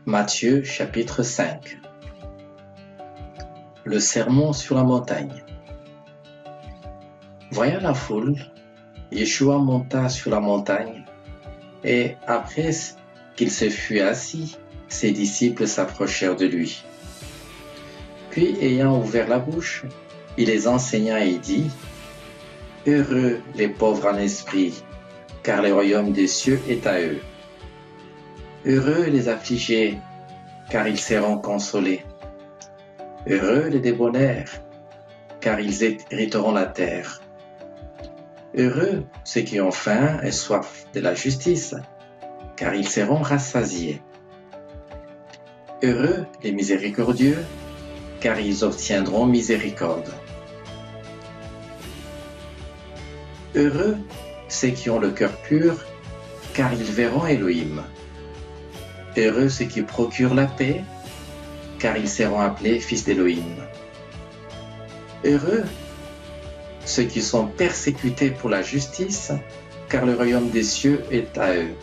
Matthieu chapitre 5. Le sermon sur la montagne. Voyant la foule, Yeshua monta sur la montagne, et après qu'il se fut assis, ses disciples s'approchèrent de lui. Puis, ayant ouvert la bouche, il les enseigna et dit : « Heureux les pauvres en esprit, car le royaume des cieux est à eux. Heureux les affligés, car ils seront consolés. Heureux les débonnaires, car ils hériteront la terre. Heureux ceux qui ont faim et soif de la justice, car ils seront rassasiés. Heureux les miséricordieux, car ils obtiendront miséricorde. Heureux ceux qui ont le cœur pur, car ils verront Elohim. Heureux ceux qui procurent la paix, car ils seront appelés fils d'Elohim. Heureux ceux qui sont persécutés pour la justice, car le royaume des cieux est à eux.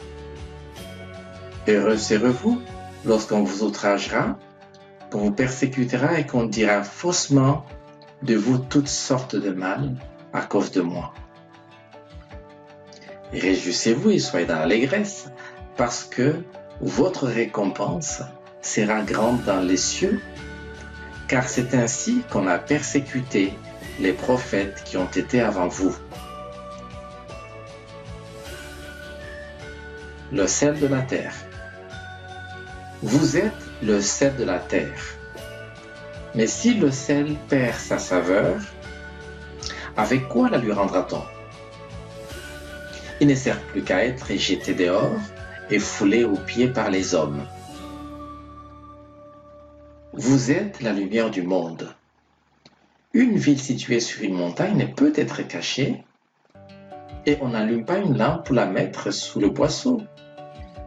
Heureux serez-vous lorsqu'on vous outragera, qu'on vous persécutera et qu'on dira faussement de vous toutes sortes de mal à cause de moi. Réjouissez-vous et soyez dans l'allégresse, parce que votre récompense sera grande dans les cieux, car c'est ainsi qu'on a persécuté les prophètes qui ont été avant vous. Le sel de la terre. Vous êtes le sel de la terre. Mais si le sel perd sa saveur, avec quoi la lui rendra-t-on ? Il ne sert plus qu'à être jeté dehors et foulé aux pieds par les hommes. Vous êtes la lumière du monde. Une ville située sur une montagne ne peut être cachée, et on n'allume pas une lampe pour la mettre sous le boisseau,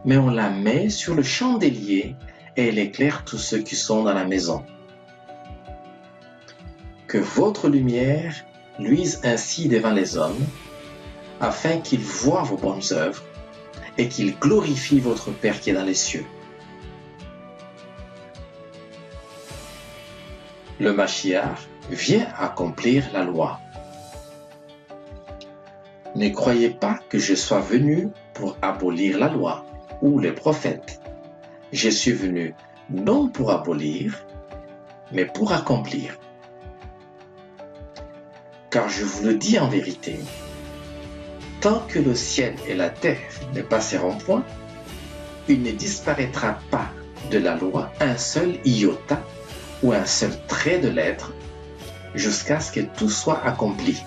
mais on la met sur le chandelier et elle éclaire tous ceux qui sont dans la maison. Que votre lumière luise ainsi devant les hommes, afin qu'ils voient vos bonnes œuvres et qu'ils glorifient votre Père qui est dans les cieux. Le Mashiach vient accomplir la loi. Ne croyez pas que je sois venu pour abolir la loi ou les prophètes. Je suis venu non pour abolir, mais pour accomplir. Car je vous le dis en vérité, tant que le ciel et la terre ne passeront point, il ne disparaîtra pas de la loi un seul iota ou un seul trait de lettre, jusqu'à ce que tout soit accompli.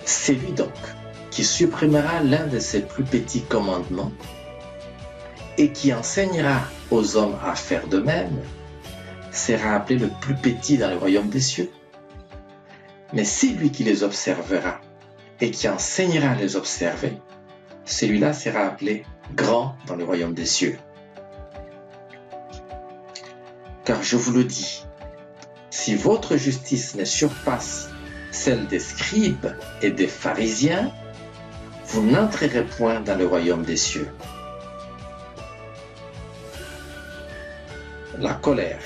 Celui donc qui supprimera l'un de ses plus petits commandements et qui enseignera aux hommes à faire de même, sera appelé le plus petit dans le royaume des cieux. Mais celui qui les observera et qui enseignera à les observer, celui-là sera appelé grand dans le royaume des cieux. Car je vous le dis, si votre justice ne surpasse celle des scribes et des pharisiens, vous n'entrerez point dans le royaume des cieux. La colère.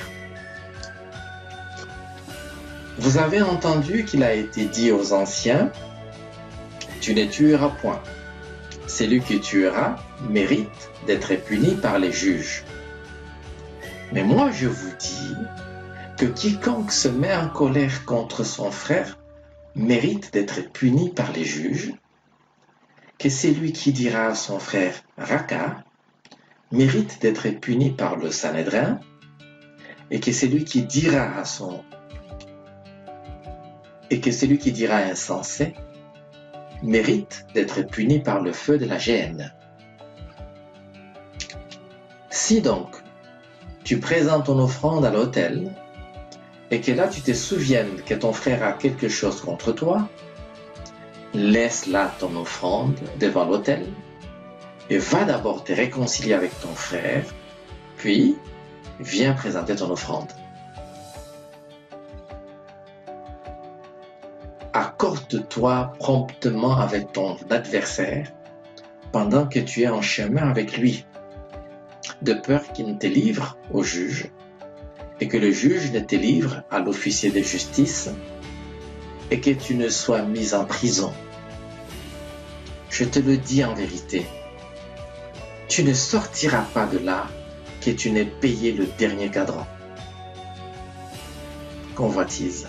Vous avez entendu qu'il a été dit aux anciens : tu ne tueras point. Celui qui tuera mérite d'être puni par les juges. Mais moi je vous dis que quiconque se met en colère contre son frère mérite d'être puni par les juges, que celui qui dira à son frère Raka mérite d'être puni par le Sanhédrin, et que celui qui dira insensé mérite d'être puni par le feu de la géhenne. Si donc tu présentes ton offrande à l'autel, et que là tu te souviennes que ton frère a quelque chose contre toi, laisse là ton offrande devant l'autel, et va d'abord te réconcilier avec ton frère, puis viens présenter ton offrande. Accorde-toi promptement avec ton adversaire pendant que tu es en chemin avec lui, de peur qu'il ne te livre au juge et que le juge ne te livre à l'officier de justice et que tu ne sois mis en prison. Je te le dis en vérité, tu ne sortiras pas de là que tu n'aies payé le dernier cadran. Convoitise.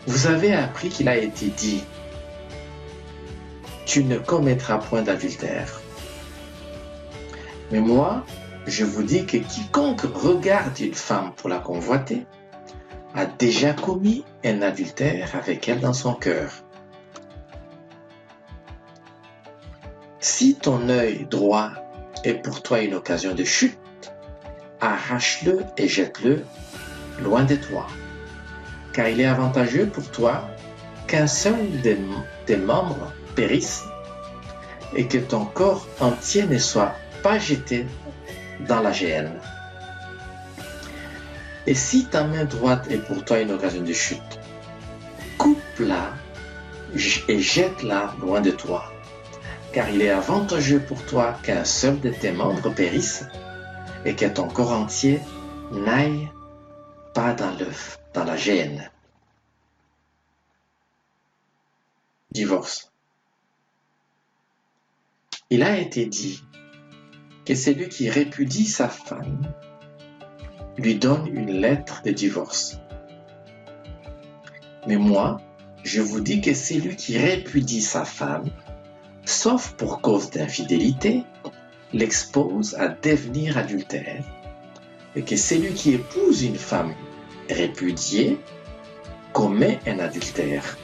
Vous avez appris qu'il a été dit, tu ne commettras point d'adultère. Mais moi, je vous dis que quiconque regarde une femme pour la convoiter a déjà commis un adultère avec elle dans son cœur. Si ton œil droit est pour toi une occasion de chute, arrache-le et jette-le loin de toi, car il est avantageux pour toi qu'un seul de tes membres périsse et que ton corps entier ne soit pas jeté dans la géhenne. Et si ta main droite est pour toi une occasion de chute, coupe-la et jette-la loin de toi, car il est avantageux pour toi qu'un seul de tes membres périsse et que ton corps entier n'aille pas dans la géhenne. Divorce. Il a été dit que celui qui répudie sa femme lui donne une lettre de divorce. Mais moi, je vous dis que celui qui répudie sa femme, sauf pour cause d'infidélité, l'expose à devenir adultère, et que celui qui épouse une femme répudiée commet un adultère.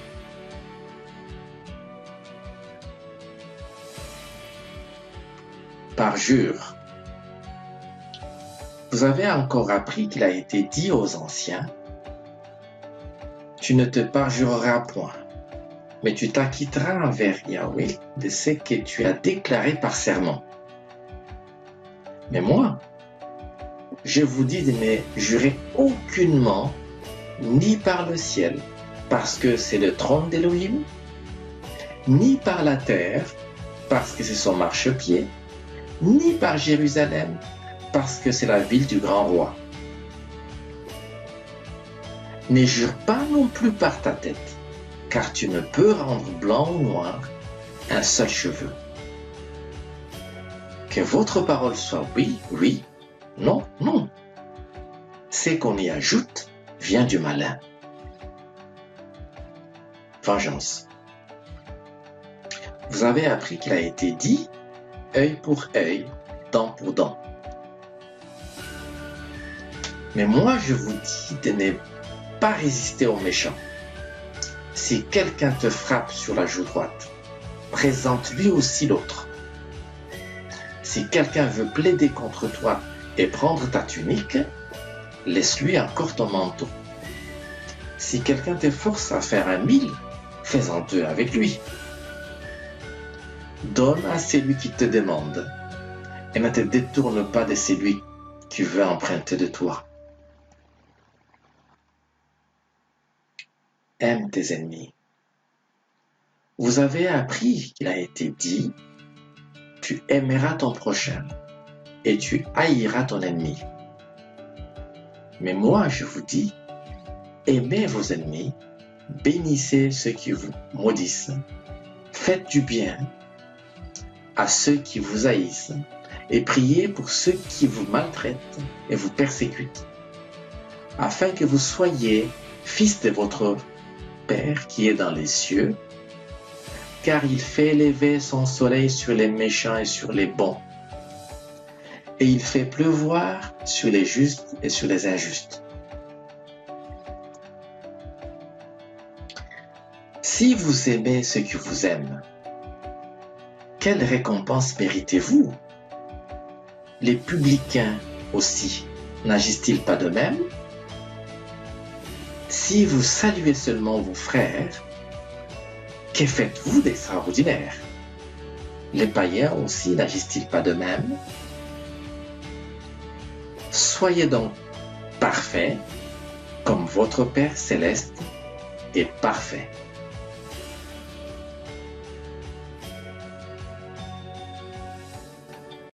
Parjure. Vous avez encore appris qu'il a été dit aux anciens, tu ne te parjureras point, mais tu t'acquitteras envers Yahweh de ce que tu as déclaré par serment. Mais moi, je vous dis de ne jurer aucunement, ni par le ciel, parce que c'est le trône d'Élohim, ni par la terre, parce que c'est son marchepied, ni par Jérusalem, parce que c'est la ville du grand roi. Ne jure pas non plus par ta tête, car tu ne peux rendre blanc ou noir un seul cheveu. Que votre parole soit oui, oui, non, non. Ce qu'on y ajoute vient du malin. Vengeance. Vous avez appris qu'il a été dit œil pour œil, dent pour dent. Mais moi je vous dis de ne pas résister aux méchants. Si quelqu'un te frappe sur la joue droite, présente-lui aussi l'autre. Si quelqu'un veut plaider contre toi et prendre ta tunique, laisse-lui encore ton manteau. Si quelqu'un te force à faire 1 000, fais-en 2 avec lui. Donne à celui qui te demande et ne te détourne pas de celui qui veut emprunter de toi. Aime tes ennemis. Vous avez appris qu'il a été dit, tu aimeras ton prochain et tu haïras ton ennemi. Mais moi je vous dis, aimez vos ennemis, bénissez ceux qui vous maudissent, faites du bien à ceux qui vous haïssent et priez pour ceux qui vous maltraitent et vous persécutent, afin que vous soyez fils de votre Père qui est dans les cieux, car il fait lever son soleil sur les méchants et sur les bons, et il fait pleuvoir sur les justes et sur les injustes. Si vous aimez ceux qui vous aiment, quelle récompense méritez-vous? Les publicains aussi, n'agissent-ils pas de même? Si vous saluez seulement vos frères, que faites-vous d'extraordinaire? Les païens aussi n'agissent-ils pas de même? Soyez donc parfaits, comme votre Père céleste est parfait.